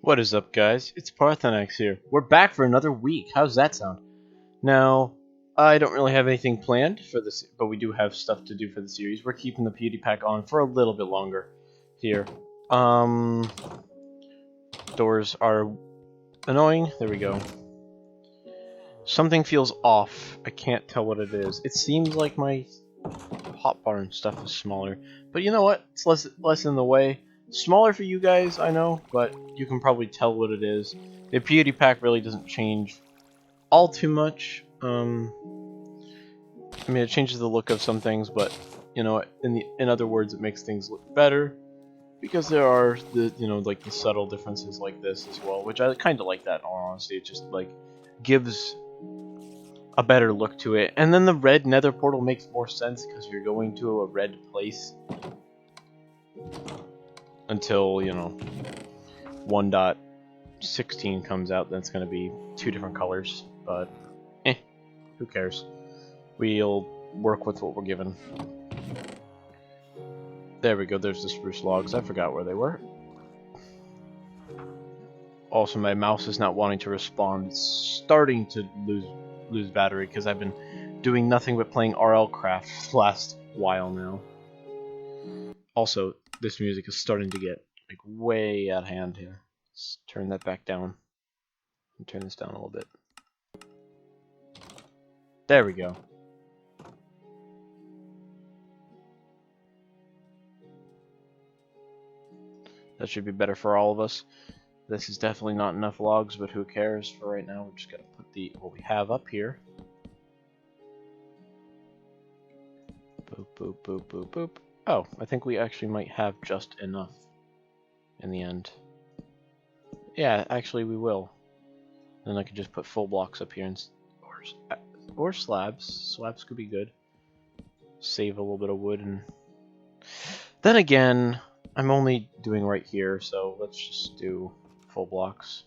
What is up, guys? It's Parthenax here. We're back for another week. How's that sound? Now, I don't really have anything planned for this, but we do have stuff to do for the series. We're keeping the PewDiePack on for a little bit longer here. Doors are annoying. There we go. Something feels off. I can't tell what it is. It seems like my hotbar and stuff is smaller, but you know what? It's less in the way. Smaller for you guys, I know, but you can probably tell what it is. The PewDiePack really doesn't change all too much. I mean, it changes the look of some things, but you know, in other words, it makes things look better because there are the subtle differences like this as well, which I kind of like that. In all honesty, it just like gives a better look to it. And then the red nether portal makes more sense because you're going to a red place until 1.16 comes out. Then it's going to be two different colors, but who cares? We'll work with what we're given. There we go, there's the spruce logs. I forgot where they were. Also, my mouse is not wanting to respond. It's starting to lose battery because I've been doing nothing but playing RL Craft the last while now. Also, this music is starting to get like way out of hand here. Let's turn that back down. And turn this down a little bit. There we go. That should be better for all of us. This is definitely not enough logs, but who cares? For right now, we're just gonna put what we have up here. Boop, boop, boop, boop, boop. Oh, I think we actually might have just enough in the end. Yeah, actually we will. Then I can just put full blocks up here, or slabs. Slabs could be good. Save a little bit of wood, and then again, I'm only doing right here, so let's just do full blocks.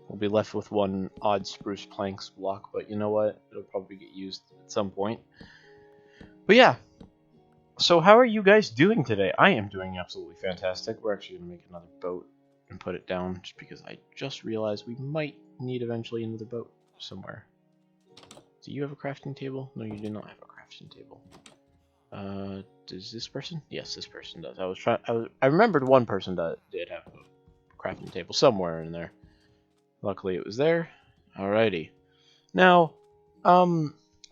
We'll be left with one odd spruce planks block, but you know what? It'll probably get used at some point. But yeah, so how are you guys doing today? I am doing absolutely fantastic. We're actually going to make another boat and put it down, just because I just realized we might need eventually another boat somewhere. Do you have a crafting table? No, you do not have a crafting table. Does this person? Yes, this person does. I remembered one person did have a crafting table somewhere in there. Luckily it was there. Alrighty. Now, I've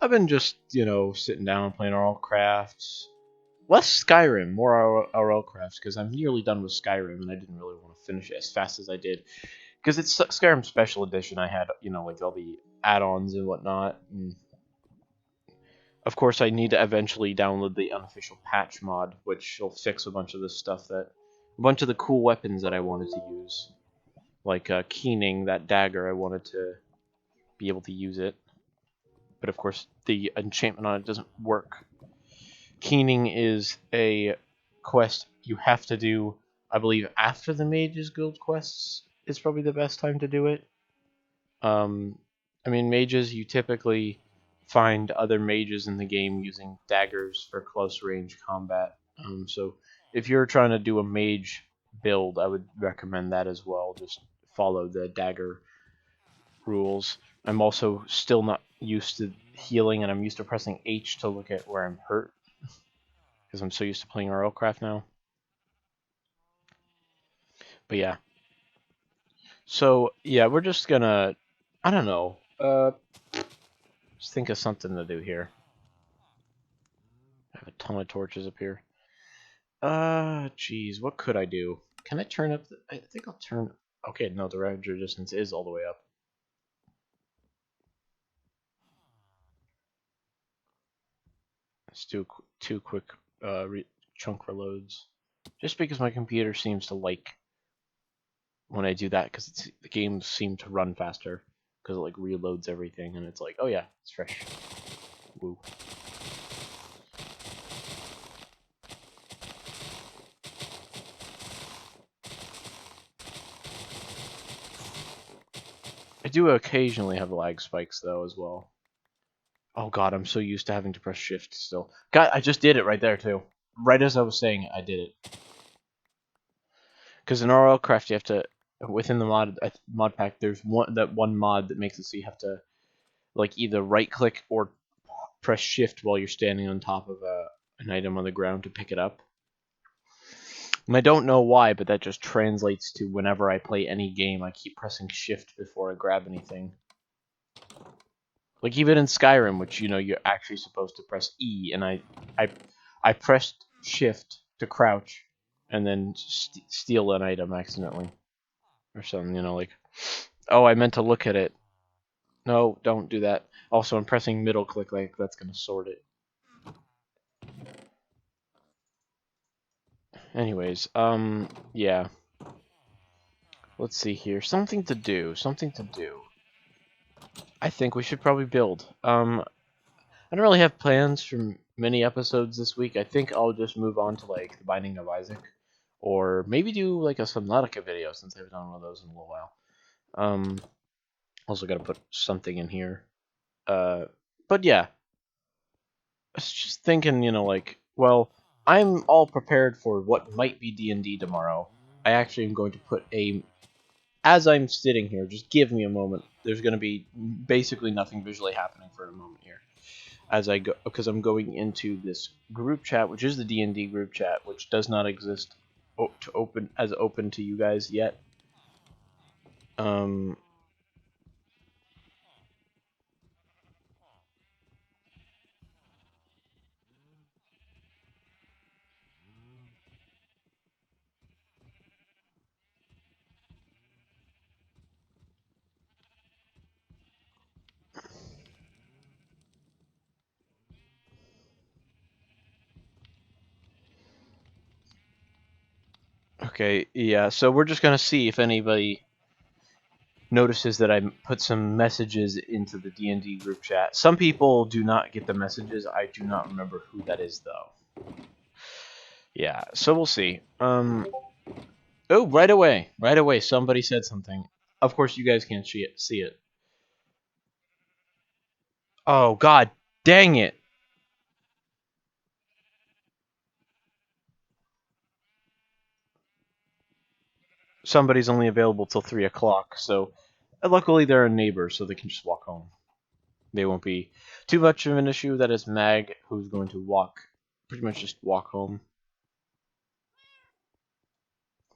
been just, sitting down and playing RL Crafts. Less Skyrim, more RL Crafts, because I'm nearly done with Skyrim and I didn't really want to finish it as fast as I did. Because it's Skyrim Special Edition, I had, like all the add-ons and whatnot. And of course, I need to eventually download the unofficial patch mod, which will fix a bunch of this stuff a bunch of the cool weapons that I wanted to use. Like Keening, that dagger, I wanted to be able to use it. But of course, the enchantment on it doesn't work. Keening is a quest you have to do, I believe, after the Mage's Guild quests is probably the best time to do it. I mean, mages, you typically find other mages in the game using daggers for close range combat. So if you're trying to do a mage build, I would recommend that as well. Just follow the dagger rules. I'm also still not used to healing, and I'm used to pressing H to look at where I'm hurt, because I'm so used to playing RL Craft now. But yeah. So yeah, we're just gonna, I don't know, just think of something to do here. I have a ton of torches up here. Geez, what could I do? Can I turn up I think I'll turn... Okay, no, the Ravager distance is all the way up. Let's do two quick chunk reloads. Just because my computer seems to like when I do that, because the games seem to run faster, because it like reloads everything, and it's like, oh yeah, it's fresh. Woo. I do occasionally have lag spikes though as well. Oh god, I'm so used to having to press shift still. God, I just did it right there too. Right as I was saying it, I did it. Because in RL Craft you have to within the mod pack, there's one mod that makes it so you have to like either right click or press shift while you're standing on top of an item on the ground to pick it up. And I don't know why, but that just translates to whenever I play any game, I keep pressing shift before I grab anything. Like even in Skyrim, which you're actually supposed to press E, and I pressed shift to crouch, and then steal an item accidentally, or something. Like, oh, I meant to look at it. No, don't do that. Also, I'm pressing middle click, like that's gonna sort it. Anyways, yeah. Let's see here. Something to do. I think we should probably build. I don't really have plans for many episodes this week. I think I'll just move on to like the Binding of Isaac, or maybe do like a Subnautica video since I haven't done one of those in a little while. Also got to put something in here. But yeah, I was just thinking, like, well, I'm all prepared for what might be D&D tomorrow. I actually am going to put as I'm sitting here, just give me a moment. There's going to be basically nothing visually happening for a moment here. As I go, because I'm going into this group chat, which is the D&D group chat, which does not exist open to you guys yet. Okay, yeah, so we're just gonna see if anybody notices that I put some messages into the D&D group chat. Some people do not get the messages. I do not remember who that is, though. Yeah, so we'll see. Oh, right away, somebody said something. Of course, you guys can't see it. Oh, god dang it! Somebody's only available till 3 o'clock, so luckily they're a neighbor, so they can just walk home. They won't be too much of an issue. That is Mag, who's going to pretty much just walk home.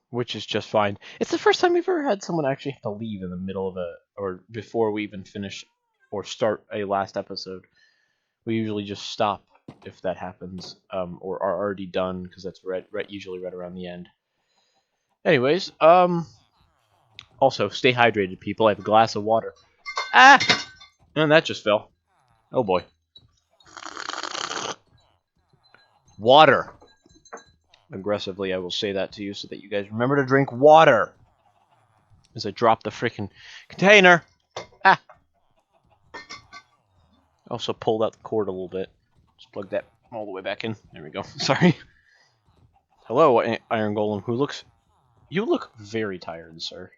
Which is just fine. It's the first time we've ever had someone actually have to leave in the middle of or before we even finish or start a last episode. We usually just stop if that happens, or are already done, because that's usually right around the end. Anyways, also, stay hydrated, people. I have a glass of water. Ah! And that just fell. Oh boy. Water! Aggressively, I will say that to you so that you guys remember to drink water! As I drop the freaking container! Ah! Also pulled out the cord a little bit. Just plug that all the way back in. There we go. Sorry. Hello, Iron Golem, You look very tired, sir.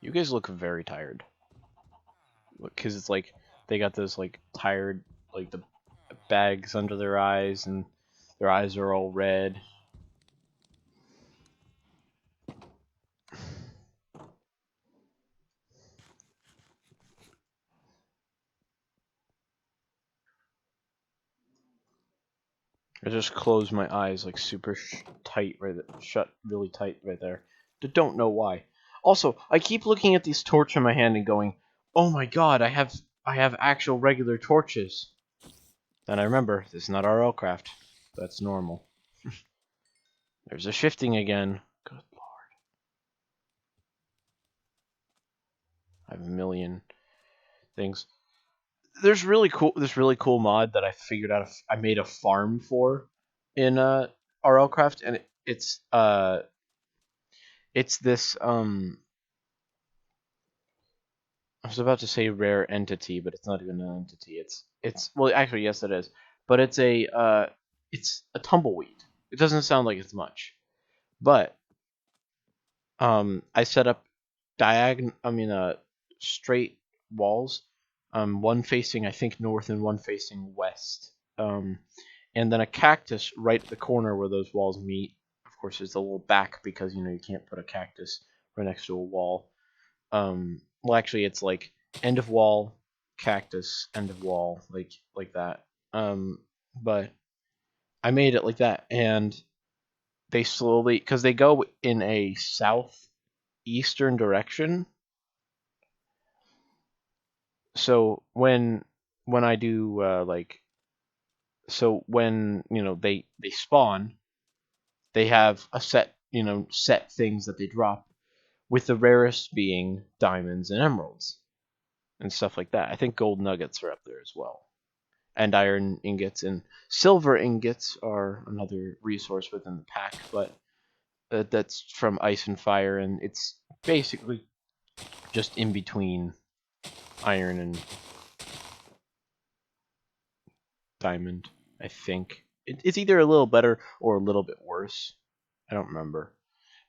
You guys look very tired. Because it's like, they got those, like, tired, like, the bags under their eyes, and their eyes are all red. I just closed my eyes, like, super tight, shut really tight right there. Don't know why. Also, I keep looking at this torch in my hand and going, oh my god, I have actual regular torches. Then I remember, this is not RLCraft. That's normal. There's a shifting again. Good lord. I have a million things. There's this really cool mod that I figured out. I made a farm for in RLCraft, and it's this I was about to say rare entity, but it's not even an entity. It's well, actually, yes, it is. But it's a tumbleweed. It doesn't sound like it's much, but I set up straight walls, one facing I think north and one facing west, and then a cactus right at the corner where those walls meet. Of course, there's a little back because you can't put a cactus right next to a wall. Well, actually, it's like end of wall, cactus, end of wall, like that. But I made it like that, and they slowly, because they go in a southeastern direction. So when I do so when they spawn, they have a set things that they drop, with the rarest being diamonds and emeralds and stuff like that. I think gold nuggets are up there as well, and iron ingots and silver ingots are another resource within the pack, but that's from ice and fire, and it's basically just in between iron and diamond. I think it's either a little better or a little bit worse. I don't remember,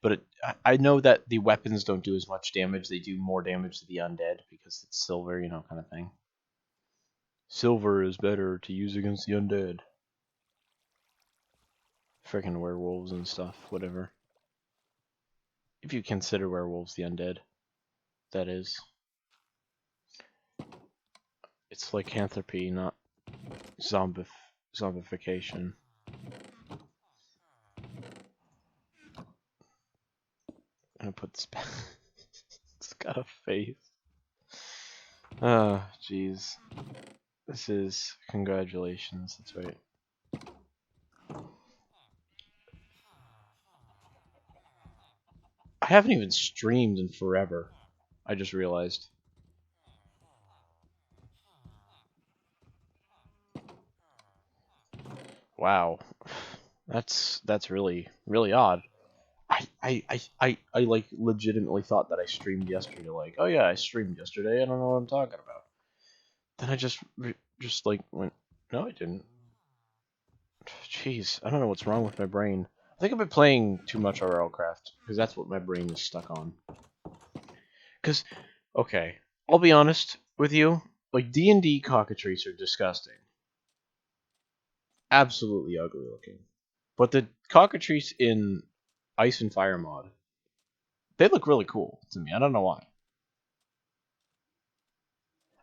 but I know that the weapons don't do as much damage. They do more damage to the undead because it's silver, kind of thing. Silver is better to use against the undead. Freaking werewolves and stuff, whatever. If you consider werewolves the undead, that is. It's lycanthropy, not zombification. I'm gonna put this back. It's got a face. Oh, jeez. This is congratulations. That's right. I haven't even streamed in forever. I just realized. Wow, that's really odd. I like legitimately thought that I streamed yesterday. Like, oh yeah, I streamed yesterday. I don't know what I'm talking about. Then I just like went, no, I didn't. Jeez, I don't know what's wrong with my brain. I think I've been playing too much RLCraft because that's what my brain is stuck on. Because, okay, I'll be honest with you. Like D&D cockatrices are disgusting, absolutely ugly looking. But the cockatrice in Ice and Fire mod, they look really cool to me. I don't know why.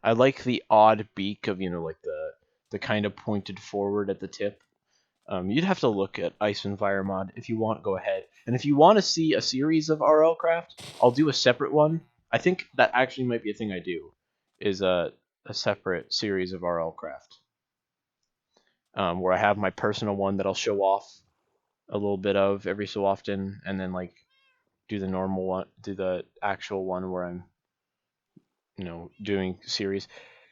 I like the odd beak of like the kind of pointed forward at the tip. You'd have to look at Ice and Fire mod if you want. Go ahead, and if you want to see a series of RLCraft, I'll do a separate one. I think that actually might be a thing I do, is a separate series of RLCraft, where I have my personal one that I'll show off a little bit of every so often, and then like do the normal one, do the actual one where I'm doing series.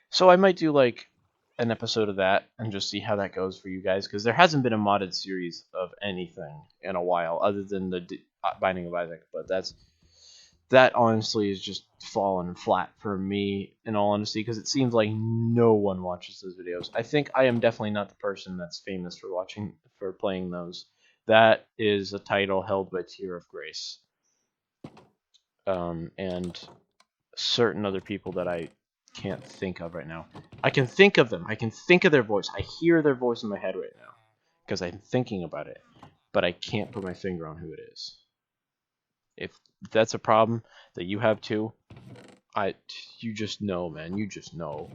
So I might do like an episode of that and just see how that goes for you guys, because there hasn't been a modded series of anything in a while other than the Binding of Isaac, but that honestly is just fallen flat for me, in all honesty, because it seems like no one watches those videos. I think I am definitely not the person that's famous for playing those. That is a title held by Tier of Grace, and certain other people that I can't think of right now. I can think of them. I can think of their voice. I hear their voice in my head right now because I'm thinking about it, but I can't put my finger on who it is. If that's a problem that you have too, you just know, man. You just know.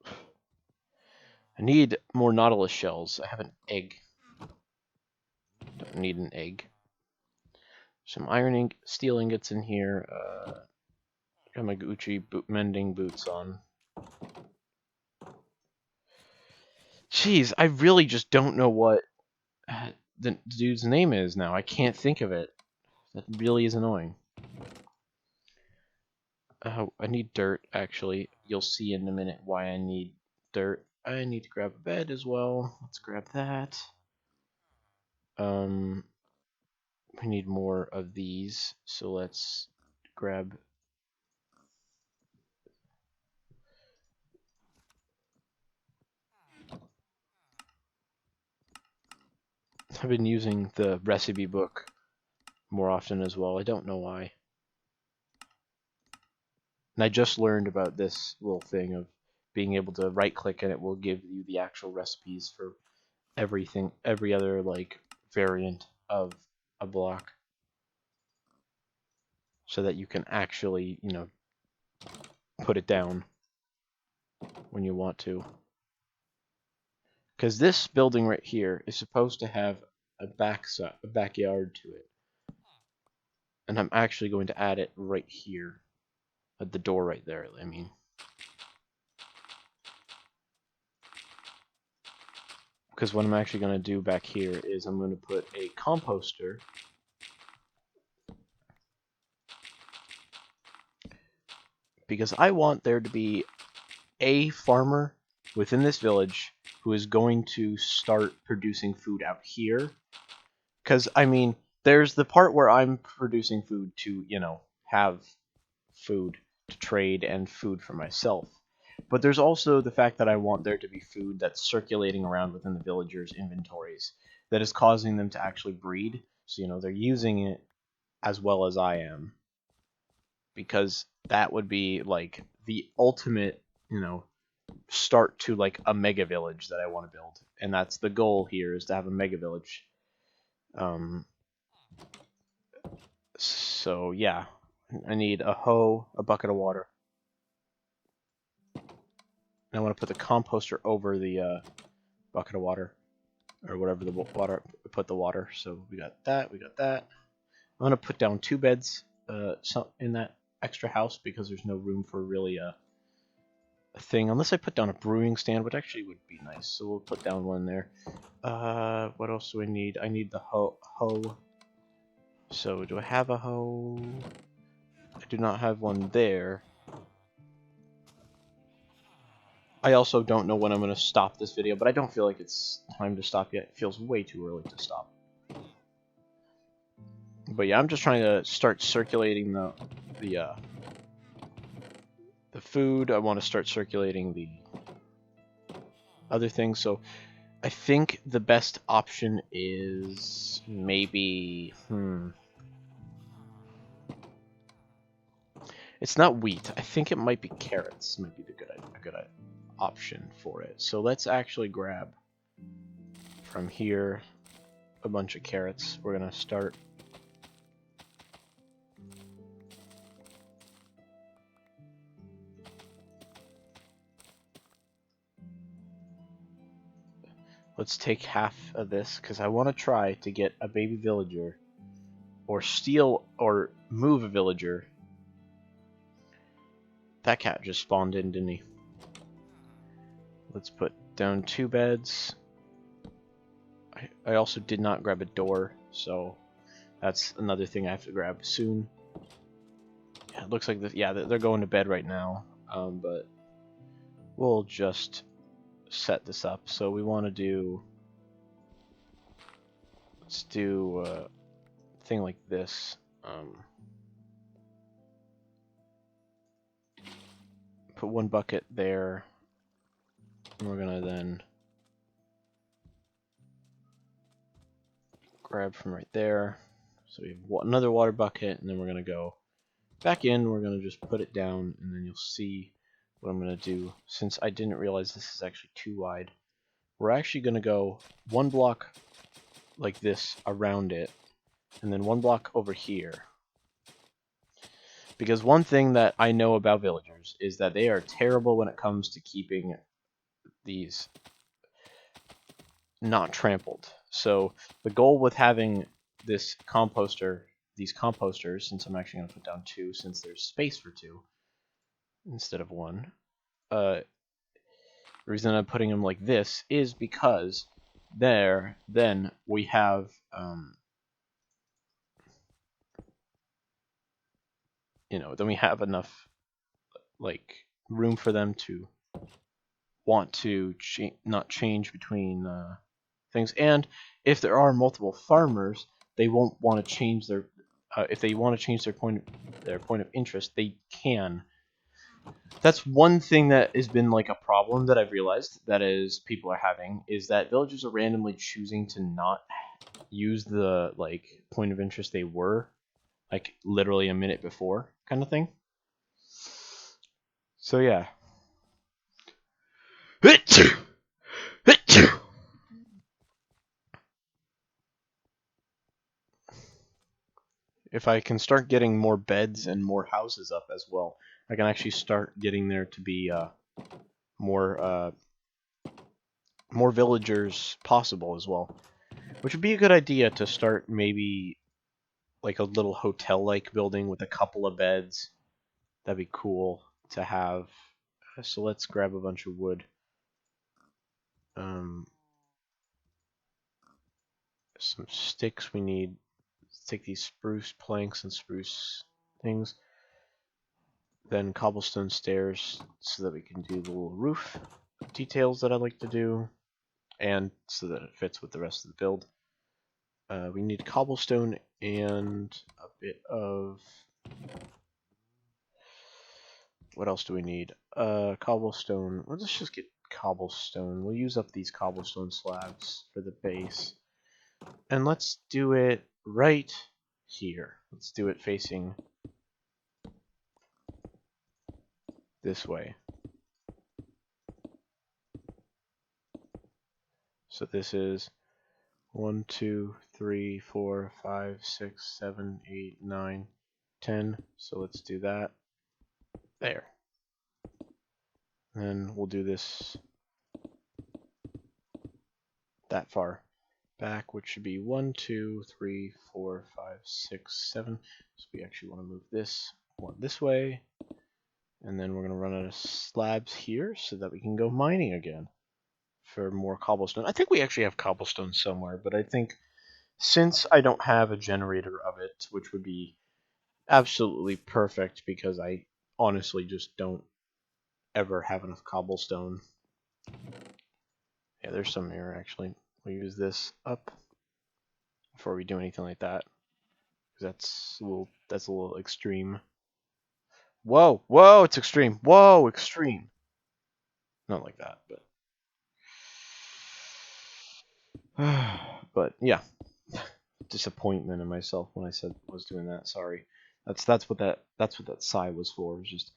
I need more Nautilus shells. I have an egg. Don't need an egg. Some steel ingots in here. Got my Gucci mending boots on. Jeez, I really just don't know what the dude's name is now. I can't think of it. That really is annoying. Oh, I need dirt, actually. You'll see in a minute why I need dirt. I need to grab a bed as well. Let's grab that. We need more of these, so let's grab... I've been using the recipe book more often as well. I don't know why. And I just learned about this little thing of being able to right click and it will give you the actual recipes for everything, every other like variant of a block. so that you can actually, you know, put it down when you want to. Because this building right here is supposed to have a backyard to it. And I'm actually going to add it right here. At the door right there, I mean. Because what I'm actually going to do back here is I'm going to put a composter because I want there to be a farmer within this village who is going to start producing food out here. Because, I mean, there's the part where I'm producing food to, you know, have food to trade and food for myself. But there's also the fact that I want there to be food that's circulating around within the villagers' inventories that is causing them to actually breed. So, you know, they're using it as well as I am. Because that would be, like, the ultimate, you know, start to, like, a mega village that I want to build. And that's the goal here, is to have a mega village. So, yeah. I need a hoe, a bucket of water. I want to put the composter over the bucket of water, or whatever the water, put the water. So we got that, we got that. I'm going to put down 2 beds in that extra house because there's no room for really a thing, unless I put down a brewing stand, which actually would be nice. So we'll put down one there. What else do I need? I need the hoe. So do I have a hoe? I do not have one there. I also don't know when I'm going to stop this video, but I don't feel like it's time to stop yet. It feels way too early to stop. But yeah, I'm just trying to start circulating the food. I want to start circulating the other things. So I think the best option is maybe it's not wheat. I think it might be carrots. Might be a good option for it. So let's actually grab from here a bunch of carrots. We're gonna start. Let's take half of this because I want to try to get a baby villager, or steal or move a villager. That cat just spawned in, didn't he? Let's put down 2 beds. I also did not grab a door, so that's another thing I have to grab soon. Yeah, it looks like they're going to bed right now, but we'll just set this up. So we want to do, let's do a thing like this. Put 1 bucket there, and we're gonna then grab from right there. So we have another water bucket, and then we're gonna go back in. We're gonna just put it down, and then you'll see what I'm gonna do. Since I didn't realize this is actually too wide, we're actually gonna go 1 block like this around it, and then 1 block over here. Because one thing that I know about villagers is that they are terrible when it comes to keeping these not trampled. So the goal with having this composter, these composters, since I'm actually going to put down 2 since there's space for 2 instead of 1, the reason I'm putting them like this is because then we have then we have enough like room for them to want to not change between things. And if there are multiple farmers, they won't want to change their if they want to change their point of interest, they can. That's one thing that has been like a problem that I've realized that is people are having, is that villagers are randomly choosing to not use the like point of interest they were like literally a minute before, kind of thing. So yeah. if I can start getting more beds and more houses up as well, I can actually start getting there to be more villagers possible as well. Which would be a good idea to start maybe like a little hotel-like building with a couple of beds. That'd be cool to have. So let's grab a bunch of wood. Some sticks we need. Let's take these spruce planks and spruce things. Then cobblestone stairs so that we can do the little roof details that I like to do, and so that it fits with the rest of the build. We need cobblestone and a bit of... What else do we need? Cobblestone. Well, let's just get cobblestone. We'll use up these cobblestone slabs for the base. And let's do it right here. Let's do it facing this way. So this is 1, 2, 3, 4, 5, 6, 7, 8, 9, 10. So let's do that. There. And we'll do this that far back, which should be 1, 2, 3, 4, 5, 6, 7. So we actually want to move this one this way. And then we're going to run out of slabs here so that we can go mining again for more cobblestone. I think we actually have cobblestone somewhere, but I think since I don't have a generator of it, which would be absolutely perfect because I honestly just don't ever have enough cobblestone. Yeah, there's some here actually. We'll use this up before we do anything like that. That's a little extreme. Whoa, whoa, it's extreme. Whoa, extreme. Not like that, but but yeah. Disappointment in myself when I said was doing that. Sorry. That's what that sigh was for. It's just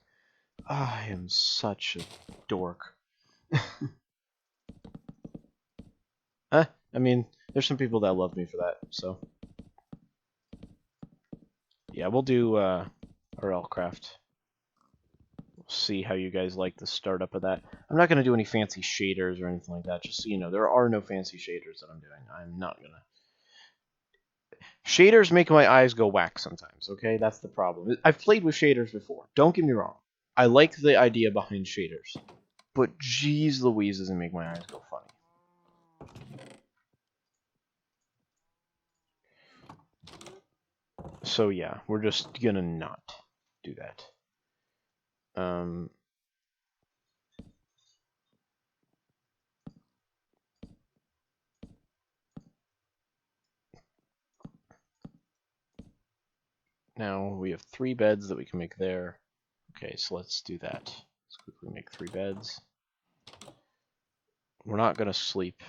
I am such a dork. I mean, there's some people that love me for that, so yeah, we'll do RLCraft. We'll see how you guys like the startup of that. I'm not gonna do any fancy shaders or anything like that, just so you know. There are no fancy shaders that I'm doing. I'm not gonna. Shaders make my eyes go whack sometimes, okay? That's the problem. I've played with shaders before. Don't get me wrong. I like the idea behind shaders. But geez Louise, does it make my eyes go funny. So yeah, we're just gonna not do that. Now we have 3 beds that we can make there. Okay, so let's do that. Let's quickly make 3 beds. We're not gonna sleep,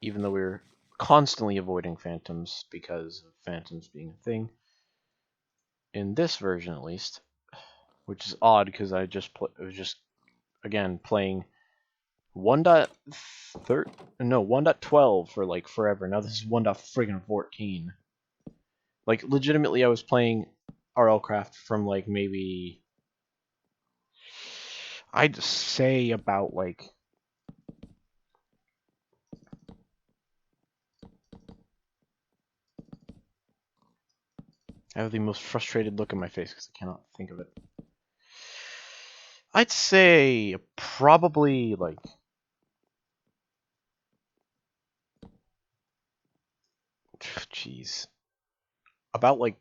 even though we're constantly avoiding phantoms because of phantoms being a thing. In this version, at least, which is odd because I was just again playing 1.12 for like forever. Now this is 1.14. Like legitimately, I was playing RLCraft from like maybe I'd say about like I have the most frustrated look on my face because I cannot think of it. I'd say probably like jeez. About like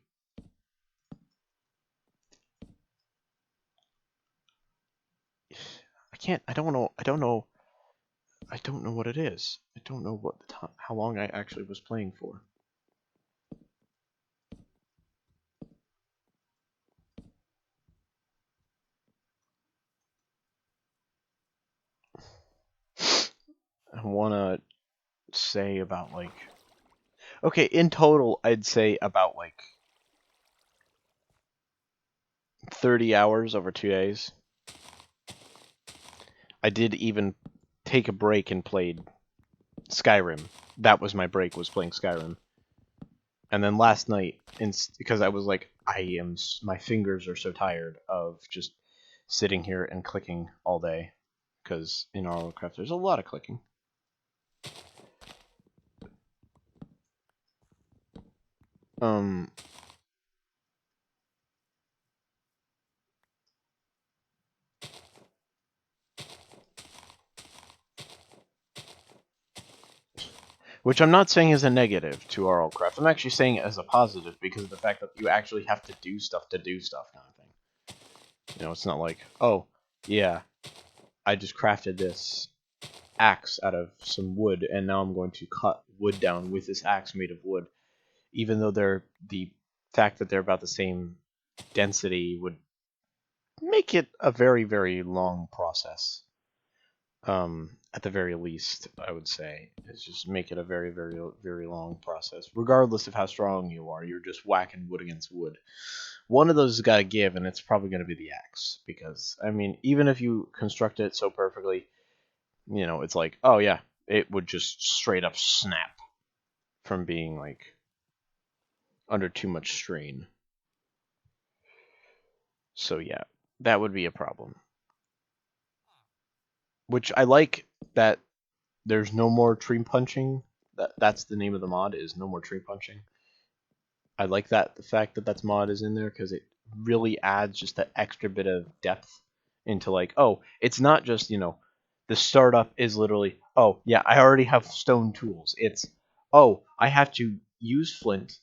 I don't know what it is. I don't know what how long I actually was playing for. I want to say about like okay, in total I'd say about like 30 hours over 2 days. I did even take a break and played Skyrim. That was my break, was playing Skyrim. And then last night, because I was like, my fingers are so tired of just sitting here and clicking all day, because in RLCraft there's a lot of clicking. Which I'm not saying is a negative to RLCraft. I'm actually saying it as a positive because of the fact that you actually have to do stuff kind of thing. You know, it's not like, oh, yeah, I just crafted this axe out of some wood, and now I'm going to cut wood down with this axe made of wood. Even though the fact that they're about the same density would make it a very, very long process. At the very least, I would say, is just make it a very, very, very long process. Regardless of how strong you are, you're just whacking wood against wood. One of those has got to give, and it's probably going to be the axe. Because, I mean, even if you construct it so perfectly, you know, it's like, oh yeah, it would just straight up snap from being, like, under too much strain. So yeah, that would be a problem. Which I like that there's no more tree punching. That's the name of the mod, is no more tree punching. I like that, the fact that that's mod is in there, because it really adds just that extra bit of depth into, like, oh, it's not just, you know, the startup is literally, oh yeah, I already have stone tools. It's, oh, I have to use flint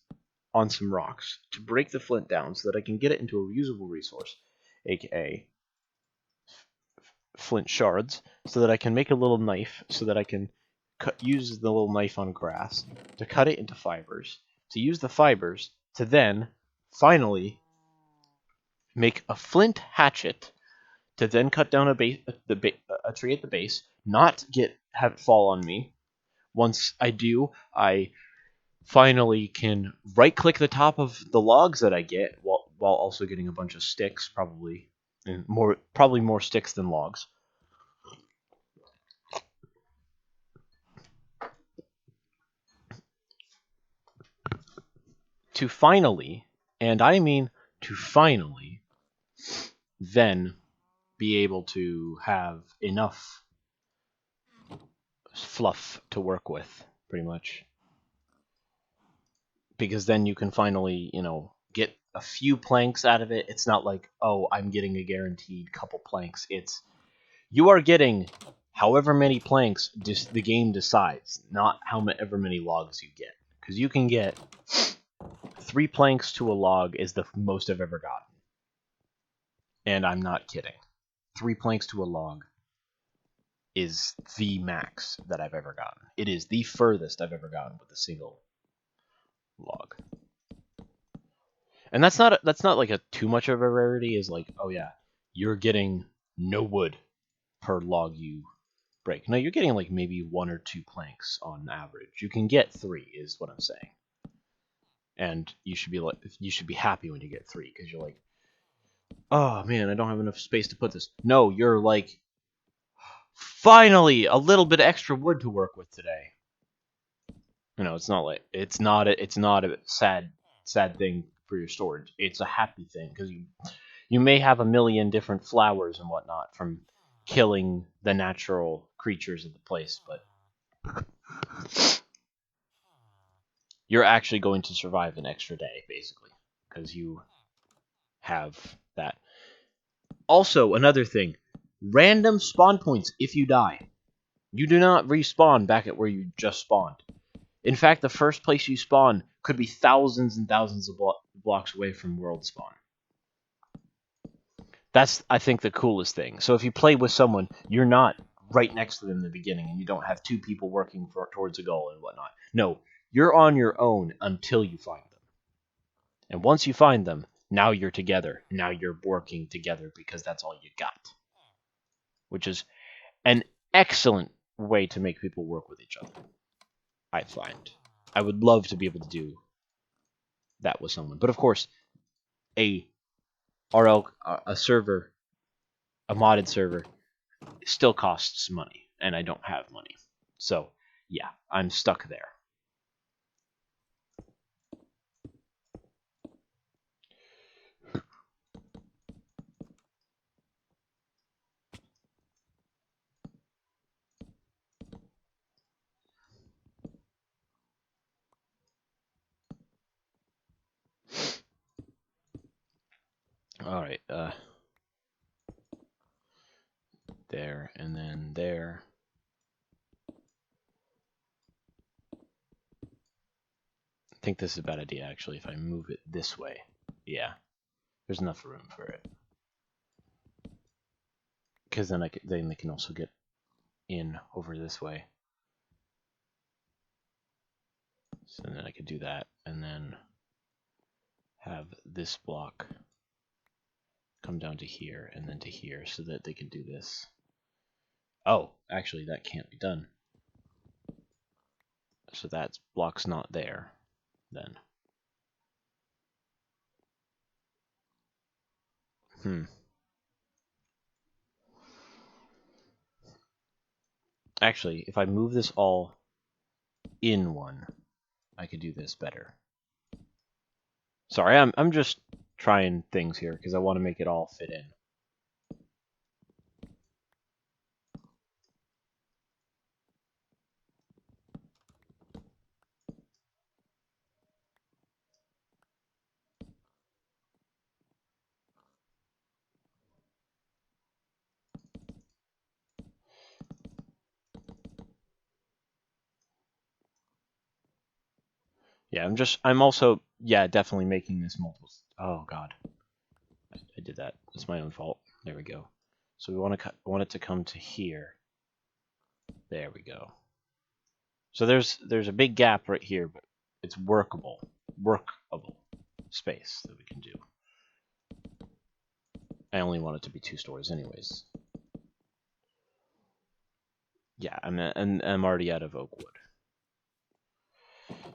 on some rocks to break the flint down so that I can get it into a reusable resource, aka flint shards, so that I can make a little knife, so that I can use the little knife on grass to cut it into fibers, to use the fibers to then finally make a flint hatchet, to then cut down a tree at the base, not have it fall on me. Once I do, I finally can right-click the top of the logs that I get, while also getting a bunch of sticks, probably more sticks than logs. To finally, and I mean to finally, then be able to have enough fluff to work with, pretty much. Because then you can finally, you know, get a few planks out of it. It's not like, oh, I'm getting a guaranteed couple planks. It's, you are getting however many planks the game decides, not however many logs you get. Because you can get 3 planks to a log is the most I've ever gotten. And I'm not kidding. 3 planks to a log is the max that I've ever gotten. It is the furthest I've ever gotten with a single log. And that's not like a too much of a rarity. Is like, oh yeah, you're getting no wood per log you break. No, you're getting like maybe 1 or 2 planks on average. You can get 3, is what I'm saying. And you should be happy when you get 3, because you're like, oh man, I don't have enough space to put this. No, you're like, finally a little bit of extra wood to work with today. You know, it's not a sad thing for your storage. It's a happy thing, because you may have a million different flowers and whatnot from killing the natural creatures of the place, but you're actually going to survive an extra day, basically, because you have that. Also, another thing, random spawn points if you die. You do not respawn back at where you just spawned. In fact, the first place you spawn could be thousands and thousands of blocks away from world spawn. That's, I think, the coolest thing. So if you play with someone, you're not right next to them in the beginning, and you don't have 2 people working towards a goal and whatnot. No, you're on your own until you find them. And once you find them, now you're together. Now you're working together because that's all you got. Which is an excellent way to make people work with each other, I find. I would love to be able to do that with someone. But of course, a server, a modded server, still costs money, and I don't have money. So, yeah, I'm stuck there. Alright, there, and then there. I think this is a bad idea, actually, if I move it this way. Yeah, there's enough room for it. Because then they can also get in over this way. So then I could do that, and then have this block come down to here, and then to here, so that they can do this. Oh, actually, that can't be done. So that block's not there, then. Actually, if I move this all in one, I could do this better. Sorry, I'm just trying things here because I want to make it all fit in. Yeah, I'm also, yeah, definitely making this multiple. Oh God, I did that. It's my own fault. There we go. So we want it to come to here. There we go. So there's a big gap right here, but it's workable space that we can do. I only want it to be 2 stories, anyways. Yeah, I'm already out of oak wood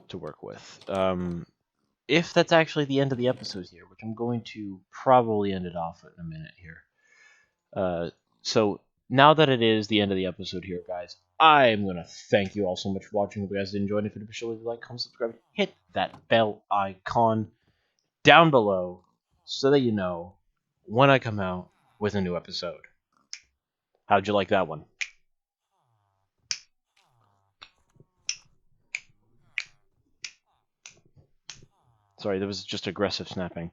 to work with. If that's actually the end of the episode here, which I'm going to probably end it off in a minute here. So now that it is the end of the episode here, guys, I'm going to thank you all so much for watching. If you guys enjoyed it, if you did, leave a like, comment, subscribe, hit that bell icon down below so that you know when I come out with a new episode. How'd you like that one? Sorry, there was just aggressive snapping.